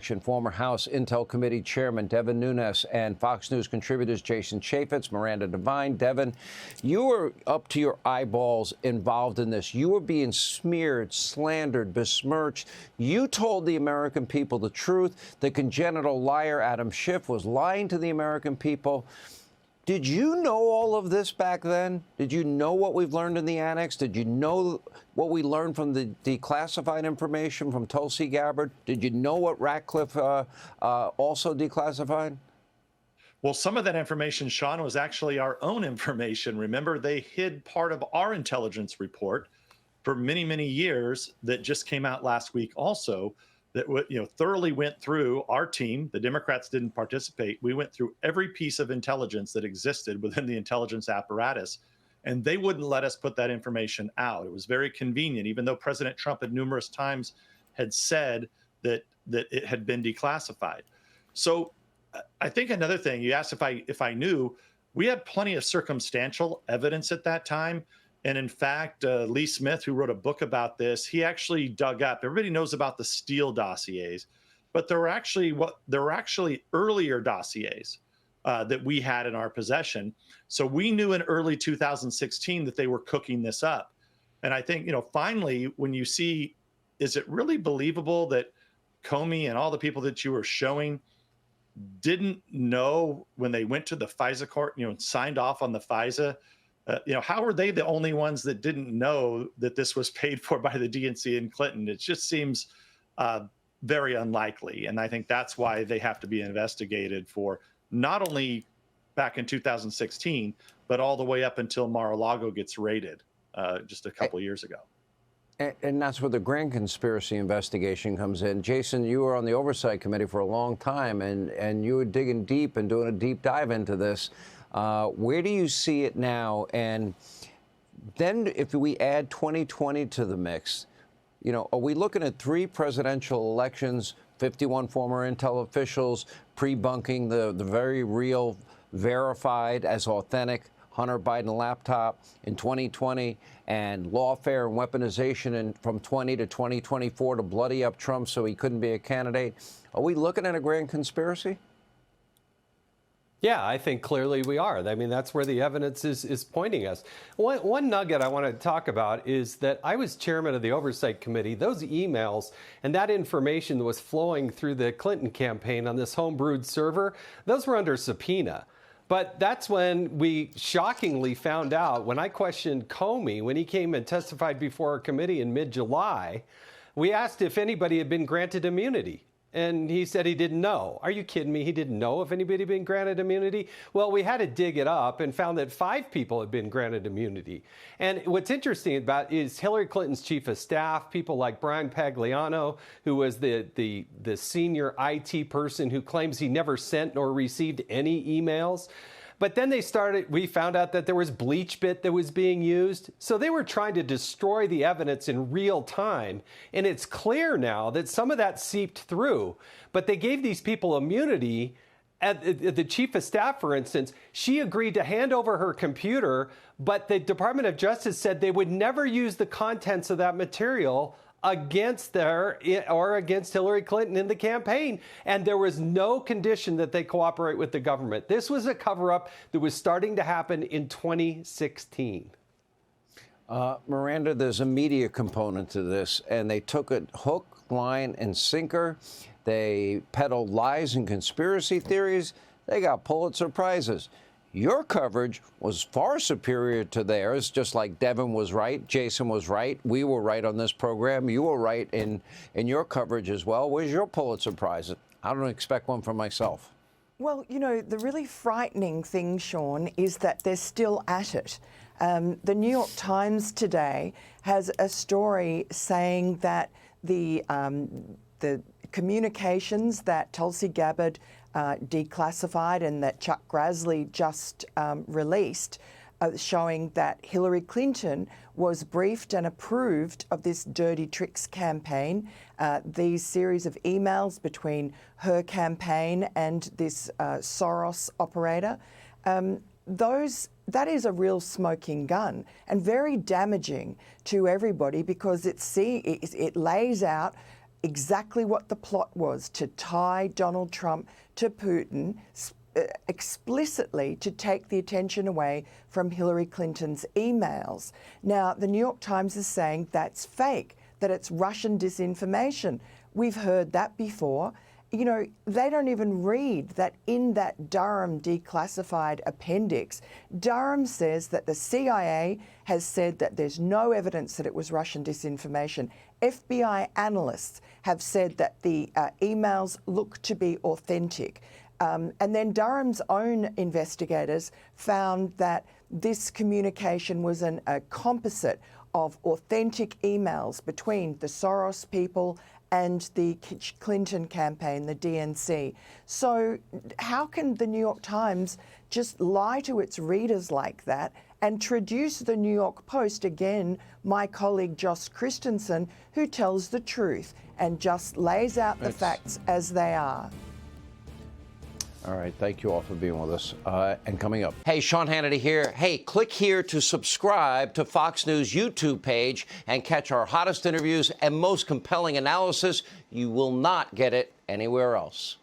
Former House Intel Committee Chairman Devin Nunes and Fox News contributors Jason Chaffetz, Miranda Devine. Devin, you were up to your eyeballs involved in this. You were being smeared, slandered, besmirched. You told the American people the truth. The congenital liar Adam Schiff was lying to the American people. Did you know all of this back then? Did you know what we've learned in the annex? Did you know what we learned from the declassified information from Tulsi Gabbard? Did you know what Ratcliffe also declassified? Well, some of that information, Sean, was actually our own information. Remember, they hid part of our intelligence report for many, many years that just came out last week also, that thoroughly went through our team. The Democrats didn't participate. We went through every piece of intelligence that existed within the intelligence apparatus, and they wouldn't let us put that information out. It was very convenient, even though President Trump had numerous times had said that it had been declassified. So I think another thing, you asked if I knew, we had plenty of circumstantial evidence at that time. And in fact, Lee Smith, who wrote a book about this, he actually dug up. Everybody knows about the Steele dossiers, but there were actually earlier dossiers that we had in our possession. So we knew in early 2016 that they were cooking this up. And I think, finally, when you see, is it really believable that Comey and all the people that you were showing didn't know when they went to the FISA court, and signed off on the FISA? How are they the only ones that didn't know that this was paid for by the DNC and Clinton? It just seems very unlikely. And I think that's why they have to be investigated for not only back in 2016, but all the way up until Mar-a-Lago gets raided just a couple of years ago. And that's where the grand conspiracy investigation comes in. Jason, you were on the Oversight Committee for a long time, and you were digging deep and doing a deep dive into this. Where do you see it now? And then if we add 2020 to the mix, are we looking at 3 presidential elections, 51 former intel officials pre-bunking the very real, verified as authentic Hunter Biden laptop in 2020, and lawfare and weaponization from 20 to 2024 to bloody up Trump so he couldn't be a candidate? Are we looking at a grand conspiracy? Yeah, I think clearly we are. I mean, that's where the evidence is pointing us. One nugget I want to talk about is that I was chairman of the Oversight Committee. Those emails and that information that was flowing through the Clinton campaign on this homebrewed server, those were under subpoena. But that's when we shockingly found out, when I questioned Comey, when he came and testified before our committee in mid-July, we asked if anybody had been granted immunity. And he said he didn't know. Are you kidding me? He didn't know if anybody had been granted immunity? Well, we had to dig it up and found that 5 people had been granted immunity. And what's interesting about is Hillary Clinton's chief of staff, people like Brian Pagliano, who was the senior IT person who claims he never sent nor received any emails. But then we found out that there was BleachBit that was being used. So they were trying to destroy the evidence in real time. And it's clear now that some of that seeped through. But they gave these people immunity. The chief of staff, for instance, she agreed to hand over her computer, but the Department of Justice said they would never use the contents of that material against against Hillary Clinton in the campaign. And there was no condition that they cooperate with the government. This was a cover-up that was starting to happen in 2016. Miranda, there's a media component to this, and they took it hook, line, and sinker. They peddled lies and conspiracy theories. They got Pulitzer Prizes. Your coverage was far superior to theirs, just like Devin was right, Jason was right, we were right on this program, you were right in your coverage as well. Where's your Pulitzer Prize? I don't expect one for myself. Well, the really frightening thing, Sean, is that they're still at it. The New York Times today has a story saying that the communications that Tulsi Gabbard declassified and that Chuck Grassley just released, showing that Hillary Clinton was briefed and approved of this dirty tricks campaign, these series of emails between her campaign and this Soros operator. That is a real smoking gun and very damaging to everybody, because it lays out exactly what the plot was, to tie Donald Trump to Putin, explicitly to take the attention away from Hillary Clinton's emails. Now, the New York Times is saying that's fake, that it's Russian disinformation. We've heard that before. You know, they don't even read that in that Durham declassified appendix, Durham says that the CIA has said that there's no evidence that it was Russian disinformation. FBI analysts have said that the emails look to be authentic. And then Durham's own investigators found that this communication was a composite of authentic emails between the Soros people and the Clinton campaign, the DNC. So how can the New York Times just lie to its readers like that and traduce the New York Post, again, my colleague Josh Christensen, who tells the truth and just lays out the facts as they are? All right. Thank you all for being with us. And coming up. Hey, Sean Hannity here. Hey, click here to subscribe to Fox News YouTube page and catch our hottest interviews and most compelling analysis. You will not get it anywhere else.